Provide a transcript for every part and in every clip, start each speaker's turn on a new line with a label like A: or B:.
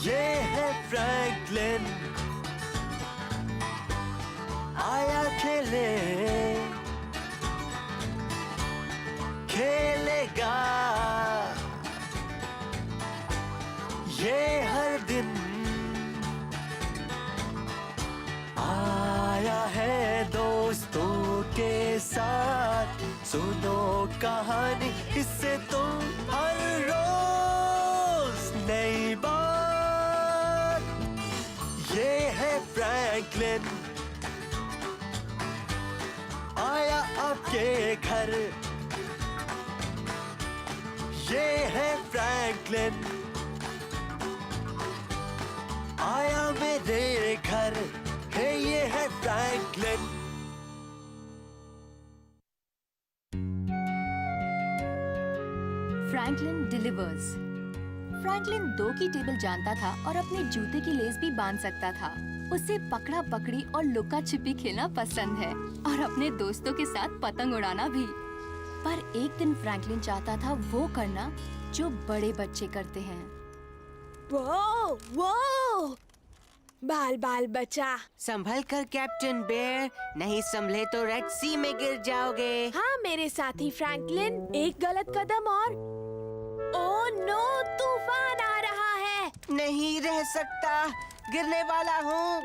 A: ये है फ्रैंकलिन, आया खेले, खेलेगा ये हर दिन। आया है दोस्तों के साथ, सुनो कहानी इससे तुम हर रोज नई बात। ये है फ्रैंकलिन, आया आपके घर। ये है फ्रैंकलिन, आया मेरे घर। हे ये है फ्रैंकलिन।
B: Franklin delivers. फ्रैंकलिन 2 की टेबल जानता था और अपने जूते की लेस भी बांध सकता था। उसे पकड़ा पकड़ी और लुका छिपी खेलना पसंद है और अपने दोस्तों के साथ पतंग उड़ाना भी। पर एक दिन फ्रैंकलिन चाहता था वो करना जो बड़े बच्चे करते हैं।
C: वो बाल बाल बचा।
D: संभल कर कैप्टन बेयर, नहीं संभले तो रेड सी में गिर जाओगे।
C: हाँ मेरे साथी फ्रैंकलिन, एक गलत कदम और ओह नो, तूफान आ रहा है।
D: नहीं रह सकता, गिरने वाला हूँ।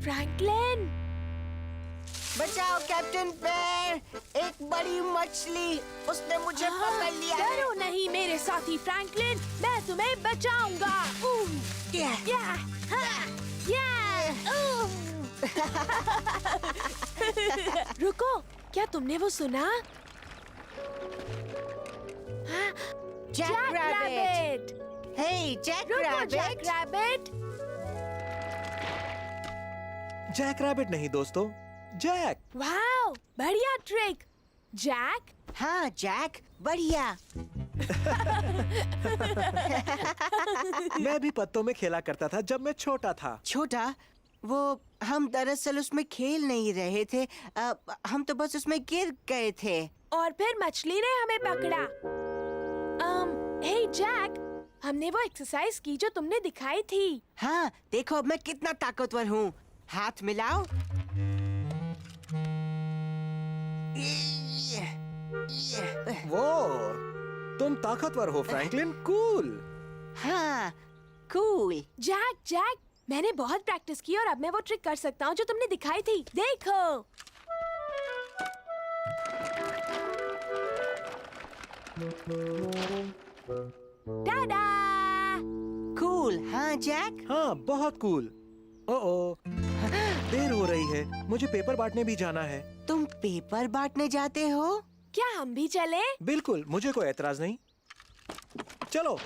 C: फ्रैंकलिन
D: बचाओ कैप्टन बेयर, एक बड़ी मछली, उसने मुझे पकड़ लिया है।
C: डरो नहीं मेरे साथी फ्रैंकलिन, मैं तुम्हें बचाऊंगा। रुको, क्या तुमने वो सुना?
D: Jack rabbit. Hey Jack rabbit.
C: Rabbit.
A: Jack rabbit नहीं दोस्तों, जैक।
C: वाओ, बढ़िया ट्रिक। जैक?
D: हाँ जैक, बढ़िया।
A: मैं भी पत्तों में खेला करता था जब मैं छोटा था।
D: छोटा? वो हम दरअसल उसमें खेल नहीं रहे थे, हम तो बस उसमें गिर गए थे।
C: और फिर मछली ने हमें पकड़ा। हे जैक, हमने वो एक्सरसाइज की जो तुमने दिखाई थी।
D: हाँ, देखो अब मैं कितना ताकतवर हूँ। हाथ मिलाओ।
A: वो तुम ताकतवर हो फ्रैंकलिन, कूल।
D: हाँ, कूल।
C: जैक, मैंने बहुत प्रैक्टिस की और अब मैं वो ट्रिक कर सकता हूँ जो तुमने दिखाई थी। देखो। टाडा!
D: कूल, हाँ जैक?
A: हाँ बहुत कूल। ओ देर हो रही है, मुझे पेपर बांटने भी जाना है।
D: तुम पेपर बांटने जाते हो?
C: क्या हम भी चले?
A: बिल्कुल, मुझे कोई एतराज नहीं। चलो।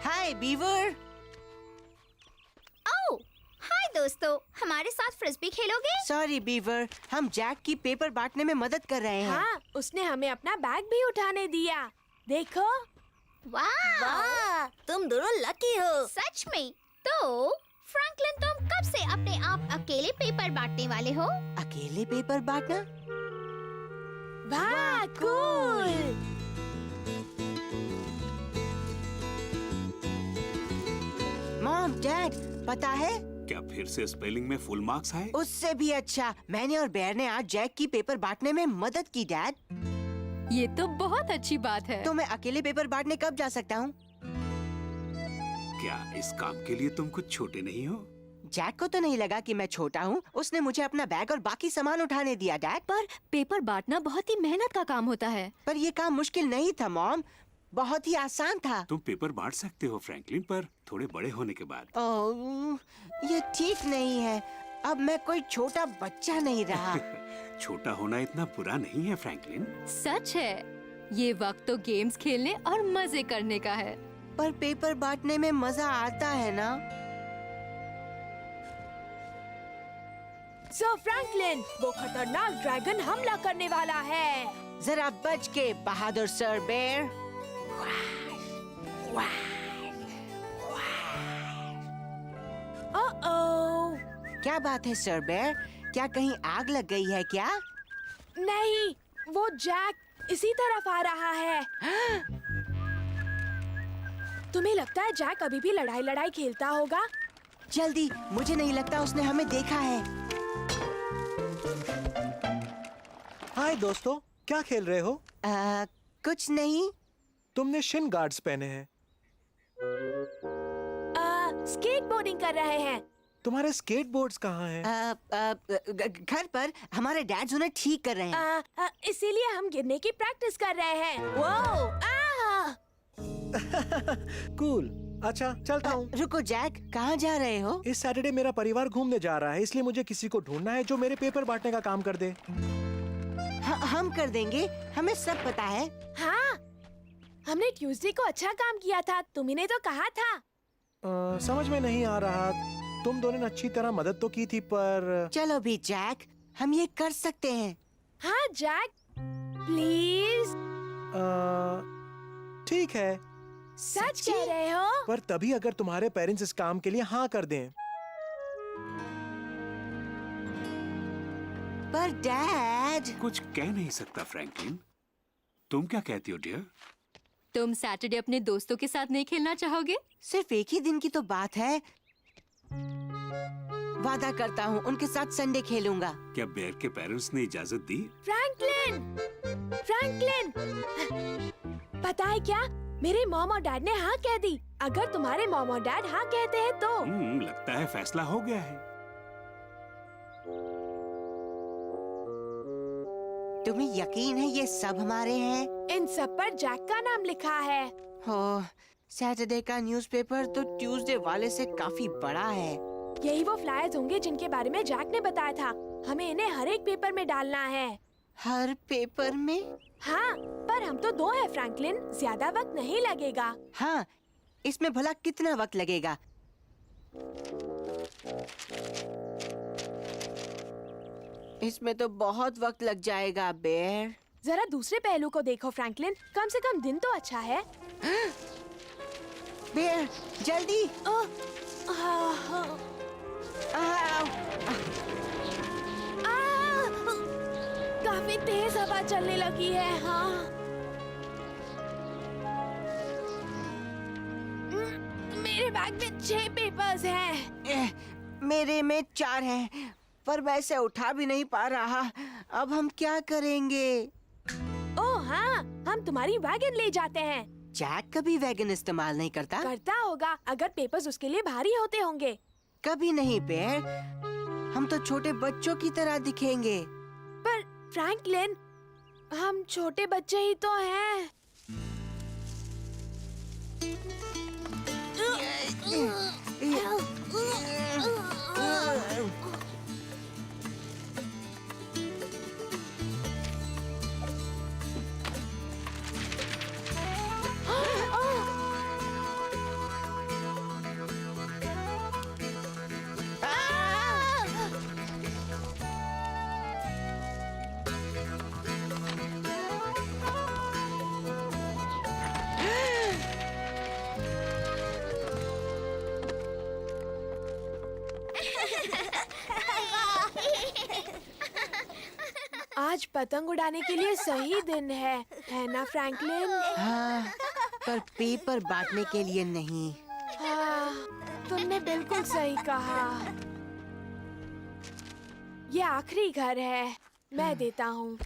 D: हाय बीवर।
E: ओह, हाय दोस्तों, हमारे साथ फ्रिस्बी खेलोगे?
D: सॉरी बीवर, हम जैक की पेपर बांटने में मदद कर रहे हैं।
C: हाँ, उसने हमें अपना बैग भी उठाने दिया। देखो।
E: वाह,
C: तुम दोनों लकी हो।
E: सच में? तो फ्रैंकलिन, तुम कब से अपने आप अकेले पेपर बांटने वाले हो?
D: अकेले पेपर बांटना?
C: वाह, कूल।
D: मॉम, डैड, पता है?
F: क्या फिर से स्पेलिंग में फुल मार्क्स आए?
D: उससे भी अच्छा, मैंने और बेयर ने आज जैक की पेपर बांटने में मदद की डैड।
B: ये तो बहुत अच्छी बात है।
D: तो मैं अकेले पेपर बांटने कब जा सकता हूँ?
F: क्या इस काम के लिए तुम कुछ छोटे नहीं हो?
D: जैक को तो नहीं लगा कि मैं छोटा हूँ। उसने मुझे अपना बैग और बाकी सामान उठाने दिया डैड।
B: पर पेपर बांटना बहुत ही मेहनत का काम होता है।
D: पर ये काम मुश्किल नहीं था मॉम, बहुत ही आसान था।
F: तुम पेपर बांट सकते हो फ्रैंकलिन, पर थोड़े बड़े होने के बाद।
D: ओह, ये ठीक नहीं है। अब मैं कोई छोटा बच्चा नहीं रहा।
F: छोटा होना इतना बुरा नहीं है फ्रैंकलिन।
B: सच है, ये वक्त तो गेम्स खेलने और मजे करने का है।
D: पर पेपर बांटने में मजा आता है ना।
C: सर फ्रैंकलिन, वो खतरनाक ड्रैगन हमला करने वाला है।
D: जरा बच के बहादुर सर बेर।
C: ओह,
D: क्या बात है सर बेर, क्या कहीं आग लग गई है क्या?
C: नहीं, वो जैक इसी तरफ आ रहा है। तुम्हें लगता है जैक अभी भी लड़ाई खेलता होगा?
D: जल्दी, मुझे नहीं लगता उसने हमें देखा है।
A: हाय दोस्तों, क्या खेल रहे हो?
D: कुछ नहीं।
A: तुमने शिन गार्ड्स पहने हैं।
C: स्केटबोर्डिंग कर रहे हैं।
A: तुम्हारे स्केटबोर्ड्स कहाँ हैं?
D: घर पर हमारे डैड उन्हें ठीक कर रहे हैं।
C: इसीलिए हम गिरने की प्रैक्टिस कर रहे हैं। वो
A: कूल। अच्छा, चलता हूँ।
D: रुको जैक, कहाँ जा रहे हो?
A: इस सैटरडे मेरा परिवार घूमने जा रहा है, इसलिए मुझे किसी को ढूंढना है जो मेरे पेपर बांटने का काम कर दे।
D: हम कर देंगे, हमें सब पता है।
C: हाँ, हमने ट्यूसडे को अच्छा काम किया था, तुम्ही ने तो कहा था।
A: समझ में नहीं आ रहा। तुम दोनों ने अच्छी तरह मदद तो की थी, पर
D: चलो भी जैक, हम ये कर सकते हैं।
C: हाँ जैक, प्लीज।
A: ठीक है,
C: सच कह रहे हो?
A: पर तभी अगर तुम्हारे पेरेंट्स इस काम के लिए हाँ कर दें।
D: पर डैड।
F: कुछ कह नहीं सकता फ्रैंकलिन। तुम क्या कहती हो डियर?
B: तुम सैटरडे अपने दोस्तों के साथ नहीं खेलना चाहोगे?
D: सिर्फ एक ही दिन की तो बात है। वादा करता हूँ उनके साथ संडे खेलूंगा।
F: क्या बेयर के पेरेंट्स ने इजाजत दी?
C: फ्रैंकलिन, फ्रैंकलिन, पता है क्या? मेरे मॉम और डैड ने हाँ कह दी। अगर तुम्हारे मॉम और डैड हाँ कहते हैं तो
F: लगता है फैसला हो गया है।
D: तुम्हें यकीन है ये सब हमारे हैं?
C: इन सब पर जैक का नाम लिखा है।
D: हो, सैटरडे का न्यूज़पेपर तो ट्यूसडे वाले से काफी बड़ा है।
C: यही वो फ्लायर्स होंगे जिनके बारे में जैक ने बताया था। हमें इन्हें हर एक पेपर में डालना है।
D: हर पेपर में?
C: हाँ, पर हम तो 2 हैं फ्रैंकलिन, ज्यादा वक्त नहीं लगेगा।
D: हाँ, इसमें भला कितना वक्त लगेगा? इसमें तो बहुत वक्त लग जाएगा बेयर।
C: जरा दूसरे पहलू को देखो फ्रैंकलिन, कम से कम दिन तो अच्छा है।
D: बेयर, जल्दी।
C: काफी तेज हवा चलने लगी है। हाँ, मेरे बैग में 6 पेपर्स हैं।
D: मेरे में 4 हैं, पर मैं इसे उठा भी नहीं पा रहा। अब हम क्या करेंगे?
C: ओह हाँ, हम तुम्हारी वैगन ले जाते हैं।
D: जैक कभी वैगन इस्तेमाल नहीं करता।
C: करता होगा, अगर पेपर्स उसके लिए भारी होते होंगे।
D: कभी नहीं बेयर, हम तो छोटे बच्चों की तरह दिखेंगे।
C: पर फ्रैंकलिन, हम छोटे बच्चे ही तो हैं। आज पतंग उड़ाने के लिए सही दिन है ना फ्रैंकलिन?
D: हाँ, पर पेपर बांटने के लिए नहीं।
C: हाँ, तुमने बिल्कुल सही कहा। ये आखिरी घर है, मैं देता हूँ।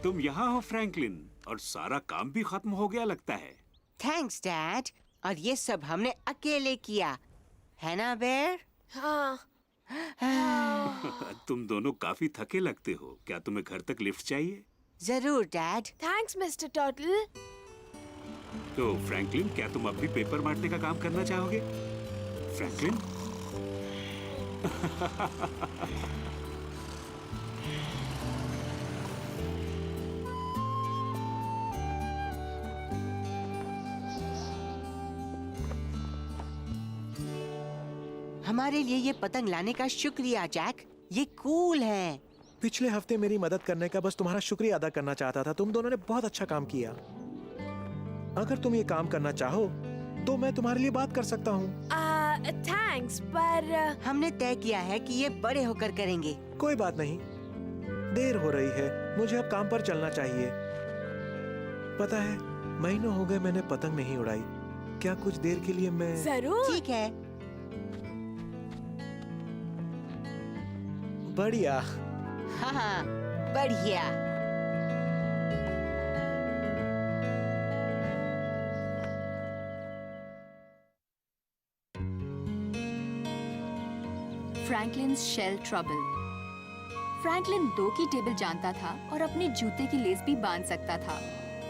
F: तुम यहाँ हो फ्रैंकलिन, और सारा काम भी खत्म हो गया लगता है।
D: Thanks dad. और ये सब हमने अकेले किया, है ना बेर?
C: हाँ।
F: तुम दोनों काफी थके लगते हो। क्या तुम्हें घर तक लिफ्ट चाहिए?
D: जरूर डैड।
C: Thanks mister turtle.
F: तो फ्रैंकलिन, क्या तुम अब भी पेपर बांटने का काम करना चाहोगे? फ्रैंकलिन?
D: हमारे लिए ये पतंग लाने का शुक्रिया जैक, ये कूल है।
A: पिछले हफ्ते मेरी मदद करने का बस तुम्हारा शुक्रिया अदा करना चाहता था। तुम दोनों ने बहुत अच्छा काम किया। अगर तुम ये काम करना चाहो तो मैं तुम्हारे लिए बात कर सकता हूँ।
C: थैंक्स, पर
D: हमने तय किया है कि ये बड़े होकर करेंगे।
A: कोई बात नहीं, देर हो रही है, मुझे अब काम पर चलना चाहिए। पता है, महीनों हो गए मैंने पतंग नहीं उड़ाई। क्या कुछ देर के लिए मैं...
C: जरूर।
D: ठीक है।
A: बढ़िया।
D: हाँ, बढ़िया।
B: Franklin shell trouble. फ्रैंकलिन 2 की टेबल जानता था और अपने जूते की लेस भी बांध सकता था।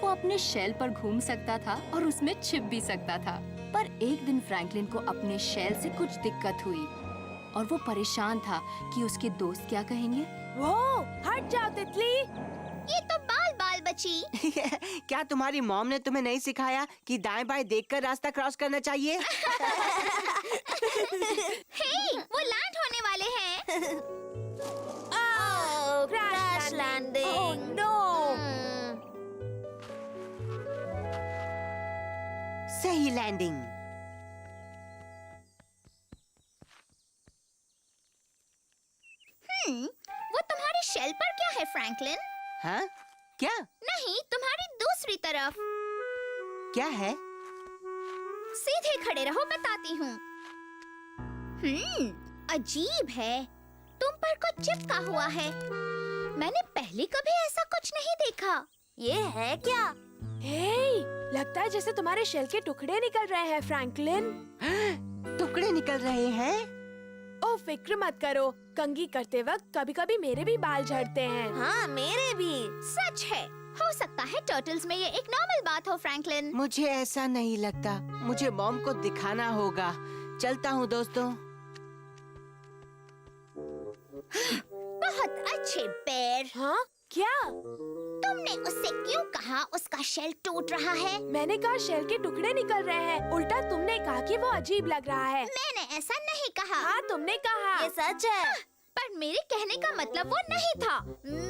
B: वो अपने शेल पर घूम सकता था और उसमें छिप भी सकता था। पर एक दिन फ्रैंकलिन को अपने शेल से कुछ दिक्कत हुई और वो परेशान था कि उसके दोस्त क्या कहेंगे।
C: वो हट जाओ तितली।
E: ये तो बाल बाल बची।
D: क्या तुम्हारी मॉम ने तुम्हें नहीं सिखाया कि दाएं बाएं देखकर रास्ता क्रॉस करना चाहिए?
E: हे, वो लैंड होने वाले हैं।
C: Crash landing. Oh no.
D: सही लैंडिंग।
E: वो तुम्हारे शेल पर क्या है फ्रैंकलिन?
D: हाँ? क्या?
E: नहीं, तुम्हारी दूसरी तरफ।
D: क्या है?
E: सीधे खड़े रहो, बताती हूँ। अजीब है, तुम पर कुछ चिपका हुआ है। मैंने पहले कभी ऐसा कुछ नहीं देखा। ये है क्या?
C: हे, लगता है जैसे तुम्हारे शेल के टुकड़े निकल रहे हैं फ्रैंकलिन।
D: टुकड़े निकल रहे हैं?
C: ओ फिक्र मत करो, कंघी करते वक्त कभी-कभी मेरे भी बाल झड़ते हैं।
E: हाँ, मेरे भी। सच है। हो सकता है टर्टल्स में ये एक नॉर्मल बात हो फ्रैंकलिन।
D: मुझे ऐसा नहीं लगता। मुझे मॉम को दिखाना होगा। चलता हूँ दोस्तों।
E: बहुत अच्छे बेर।
C: हाँ? क्या?
E: तुमने उससे क्यों कहा उसका शेल टूट रहा है?
C: मैंने कहा शेल के टुकड़े निकल रहे हैं। उल्टा तुमने कहा कि वो अजीब लग रहा है।
E: मैंने ऐसा नहीं कहा।
C: हाँ, तुमने कहा।
E: ये सच है। पर मेरे कहने का मतलब वो नहीं था।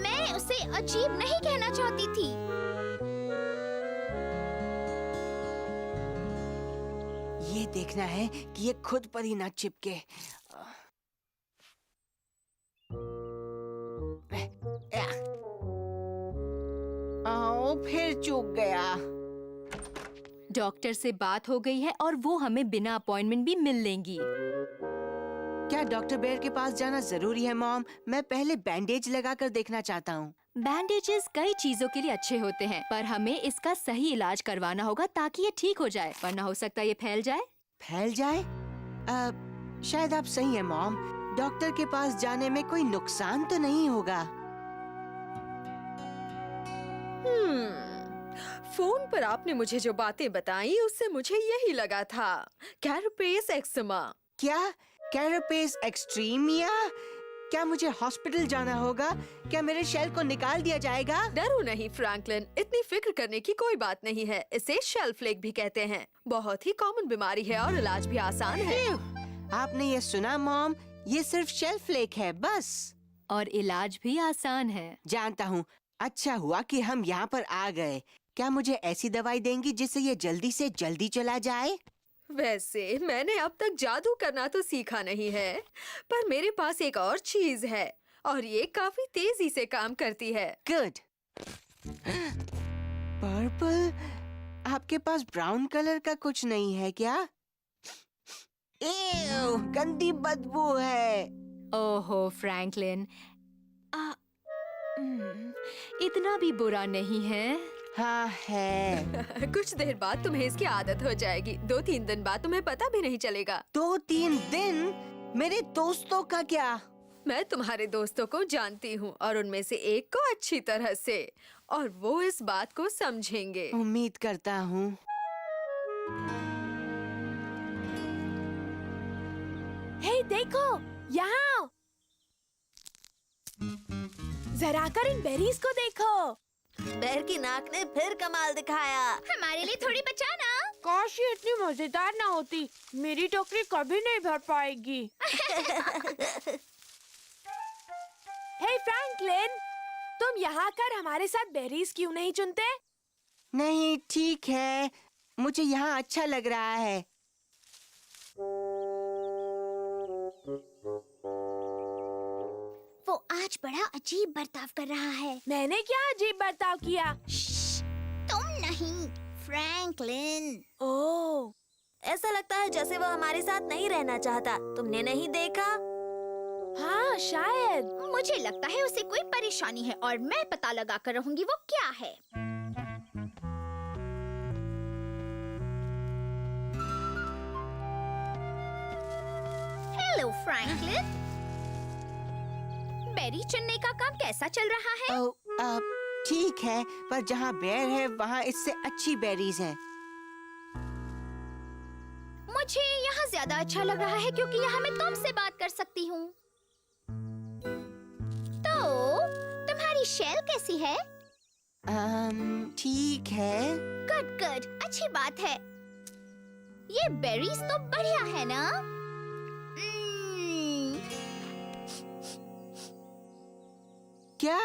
E: मैं उसे अजीब नहीं कहना चाहती थी।
D: ये देखना है कि ये खुद पर ही ना चिपके। फिर चूक गया।
B: डॉक्टर से बात हो गई है और वो हमें बिना अपॉइंटमेंट भी मिल लेंगी।
D: क्या डॉक्टर बेयर के पास जाना जरूरी है मॉम? मैं पहले बैंडेज लगाकर देखना चाहता हूँ।
B: बैंडेजेस कई चीजों के लिए अच्छे होते हैं, पर हमें इसका सही इलाज करवाना होगा ताकि ये ठीक हो जाए, वरना हो सकता है ये फैल जाए।
D: फैल जाए? शायद आप सही हैं मॉम। डॉक्टर के पास जाने में कोई नुकसान तो नहीं होगा।
G: फोन पर आपने मुझे जो बातें बताई उससे मुझे यही लगा था। Carapace eczema.
D: क्या? कैरापेस एक्सट्रीमिया? क्या मुझे हॉस्पिटल जाना होगा? क्या मेरे शेल को निकाल दिया जाएगा?
G: डरो नहीं फ्रैंकलिन, इतनी फिक्र करने की कोई बात नहीं है। इसे शेल फ्लेक भी कहते हैं। बहुत ही कॉमन बीमारी है और इलाज भी आसान है।
D: आपने ये सुना मॉम? ये सिर्फ शेल फ्लेक है बस।
B: और इलाज भी आसान है।
D: जानता हूँ। अच्छा हुआ कि हम यहाँ पर आ गए। क्या मुझे ऐसी दवाई देंगी जिससे ये जल्दी से जल्दी चला जाए?
G: वैसे मैंने अब तक जादू करना तो सीखा नहीं है, पर मेरे पास एक और चीज है और ये काफी तेजी से काम करती है।
D: गुड। पर्पल? आपके पास ब्राउन कलर का कुछ नहीं है क्या? एव, गंदी बदबू है।
B: ओहो फ्रैंकलिन, इतना भी बुरा नहीं है।
D: हाँ है।
G: कुछ देर बाद तुम्हें इसकी आदत हो जाएगी। 2-3 दिन बाद तुम्हें पता भी नहीं चलेगा।
D: 2-3 दिन? मेरे दोस्तों का क्या?
G: मैं तुम्हारे दोस्तों को जानती हूँ और उनमें से एक को अच्छी तरह से, और वो इस बात को समझेंगे।
D: उम्मीद करता हूँ।
C: हे देखो, यहाँ आओ। जरा कर इन बेरीज को देखो।
H: बेर की नाक ने फिर कमाल दिखाया।
E: हमारे लिए थोड़ी बचाना।
C: काश ये इतनी मजेदार ना होती। मेरी टोकरी कभी नहीं भर पाएगी। हे फ्रैंकलिन, तुम यहाँ कर हमारे साथ बेरीज क्यों नहीं चुनते?
D: नहीं, ठीक है, मुझे यहाँ अच्छा लग रहा है।
E: वो आज बड़ा अजीब बर्ताव कर रहा है।
C: मैंने क्या अजीब बर्ताव किया?
E: तुम नहीं, फ्रैंकलिन।
C: ओह,
H: ऐसा लगता है जैसे वो हमारे साथ नहीं रहना चाहता। तुमने नहीं देखा?
C: हाँ शायद।
E: मुझे लगता है उसे कोई परेशानी है और मैं पता लगा कर रहूंगी वो क्या है। हेलो फ्रैंकलिन, बेरी चुनने का काम कैसा चल रहा है?
D: ठीक है, पर जहाँ बेर है वहाँ इससे अच्छी बेरीज हैं।
E: मुझे यहाँ ज्यादा अच्छा लग रहा है क्योंकि यहाँ मैं तुमसे बात कर सकती हूँ। तो तुम्हारी शेल कैसी है?
D: ठीक है।
E: गुड गुड, अच्छी बात है। ये बेरीज तो बढ़िया है ना?
D: क्या?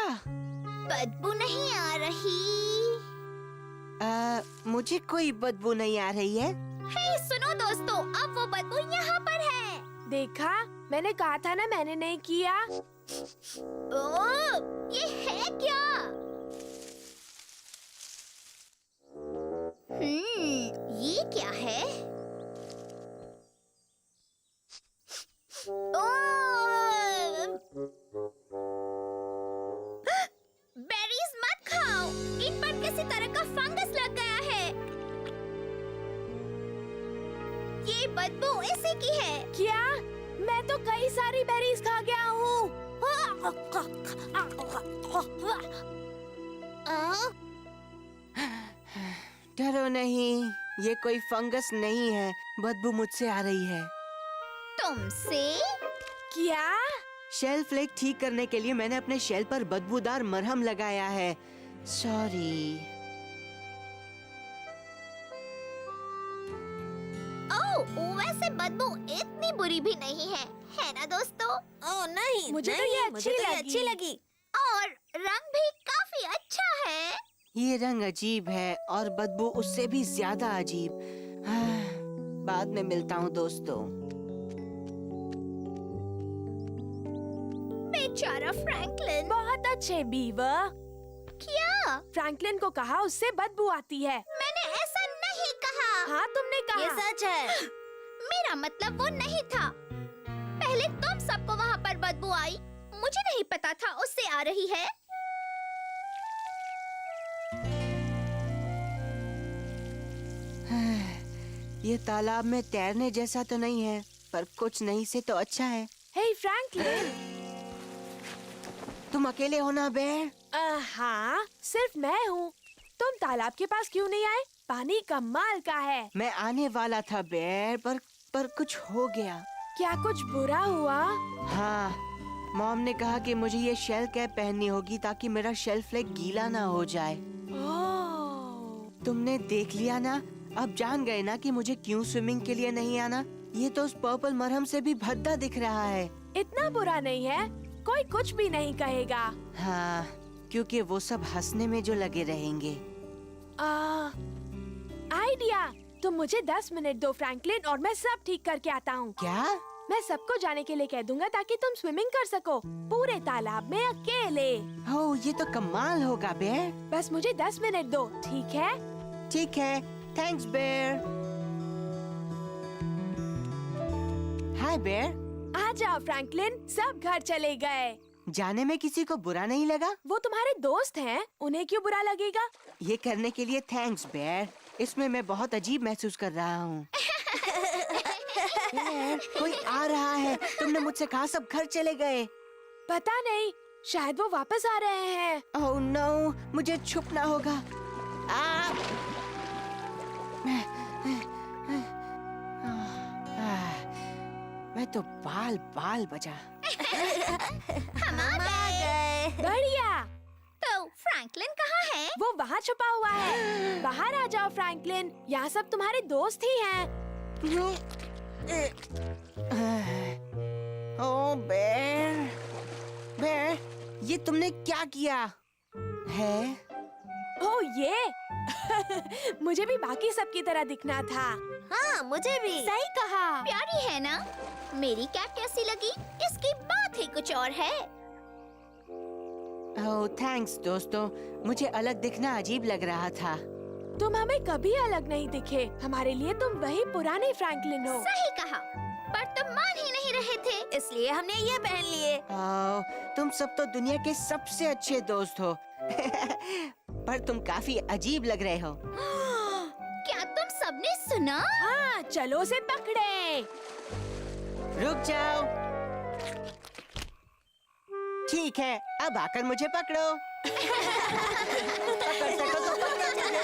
E: बदबू नहीं आ रही?
D: मुझे कोई बदबू नहीं आ रही है।
E: हे सुनो दोस्तों, अब वो बदबू यहाँ पर है।
C: देखा, मैंने कहा था ना, मैंने नहीं किया।
E: ओह, ये है क्या? ये क्या है? बेरीज मत खाओ, इन पर किसी तरह का फंगस लग गया है। ये बदबू इसी की है।
C: क्या? मैं तो कई सारी बेरीज खा गया हूँ।
D: डरो नहीं, ये कोई फंगस नहीं है। बदबू मुझसे आ रही है।
E: तुमसे?
C: क्या?
D: शेल फ्लेक ठीक करने के लिए मैंने अपने शेल पर बदबूदार मरहम लगाया है। सॉरी।
E: ओह, वैसे बदबू इतनी बुरी भी नहीं है ना दोस्तों?
H: ओह नहीं,
C: मुझे तो
H: नहीं,
C: ये
H: मुझे तो ये
C: अच्छी
H: अच्छी लगी।
E: और रंग भी काफी अच्छा है।
D: ये रंग अजीब है और बदबू उससे भी ज्यादा अजीब। बाद में मिलता हूँ दोस्तों।
E: बेचारा फ्रैंकलिन।
C: बहुत अच्छे बीवर।
E: क्या?
C: फ्रैंकलिन को कहा उससे बदबू आती है।
E: मैंने ऐसा नहीं कहा।
C: हाँ तुमने कहा।
H: ये सच है।
E: मेरा मतलब वो नहीं था। पहले तुम सबको वहाँ पर बदबू आई, मुझे नहीं पता था उससे आ रही है।
D: ये तालाब में तैरने जैसा तो नहीं है, पर कुछ नहीं से तो अच्छा है।
C: हे फ्रैंकलिन।
D: तुम अकेले हो ना बेर?
C: हाँ, सिर्फ मैं हूँ। तुम तालाब के पास क्यों नहीं आए? पानी कमाल का है।
D: मैं आने वाला था बेर, पर कुछ हो गया।
C: क्या कुछ बुरा हुआ?
D: हाँ, मॉम ने कहा कि मुझे ये शेल कैप पहननी होगी ताकि मेरा शेल फ्लेक गीला ना हो जाए।
C: ओह।
D: तुमने देख लिया ना? अब जान गए ना कि मुझे क्यों स्विमिंग के लिए नहीं आना? ये तो उस पर्पल मरहम से भी भद्दा दिख रहा है।
C: इतना बुरा नहीं है, कोई कुछ भी नहीं कहेगा।
D: हाँ, क्योंकि वो सब हंसने में जो लगे रहेंगे।
C: आइडिया, तुम मुझे 10 मिनट दो फ्रैंकलिन और मैं सब ठीक करके आता हूँ।
D: क्या?
C: मैं सबको जाने के लिए कह दूंगा ताकि तुम स्विमिंग कर सको पूरे तालाब में अकेले।
D: हो, ये तो कमाल होगा बेर।
C: बस मुझे 10 मिनट दो, ठीक है?
D: ठीक है, थैंक्स बेर। हाय बेर।
C: आ जाओ फ्रैंकलिन, सब घर चले गए।
D: जाने में किसी को बुरा नहीं लगा?
C: वो तुम्हारे दोस्त हैं, उन्हें क्यों बुरा लगेगा?
D: ये करने के लिए थैंक्स बेयर। इसमें मैं बहुत अजीब महसूस कर रहा हूँ। बेयर, कोई आ रहा है। तुमने मुझसे कहा सब घर चले गए।
C: पता नहीं, शायद वो वापस आ रहे हैं।
D: ओह नो, मुझे छुपना होगा। मैं तो बाल बाल बजा।
E: हम आ गए।
C: बढ़िया।
E: तो फ्रैंकलिन कहाँ है?
C: वो वहाँ छुपा हुआ है। बाहर आ जाओ फ्रैंकलिन, यहाँ सब तुम्हारे दोस्त ही हैं।
D: ओह बेर, बेर, ये तुमने क्या किया है?
C: ओह ये मुझे भी बाकी सबकी तरह दिखना था।
H: हाँ, मुझे भी।
C: सही कहा।
E: प्यारी है ना? मेरी कैट कैसी लगी? इसकी बात ही कुछ और है।
D: ओह थैंक्स दोस्तों, मुझे अलग दिखना अजीब लग रहा था।
C: तुम हमें कभी अलग नहीं दिखे। हमारे लिए तुम वही पुराने फ्रैंकलिन हो।
E: सही कहा, पर तुम मान ही नहीं रहे थे।
H: इसलिए हमने ये पहन लिए।
D: ओह, तुम सब तो दुनिया के सबसे अच्छे दोस्त हो। पर तुम काफी अजीब लग रहे हो।
E: क्या तुम सबने सुना?
C: हाँ, चलो उसे पकड़े।
D: रुक जाओ। ठीक है, अब आकर मुझे पकड़ो। पकड़ सको तो पकड़ो मुझे।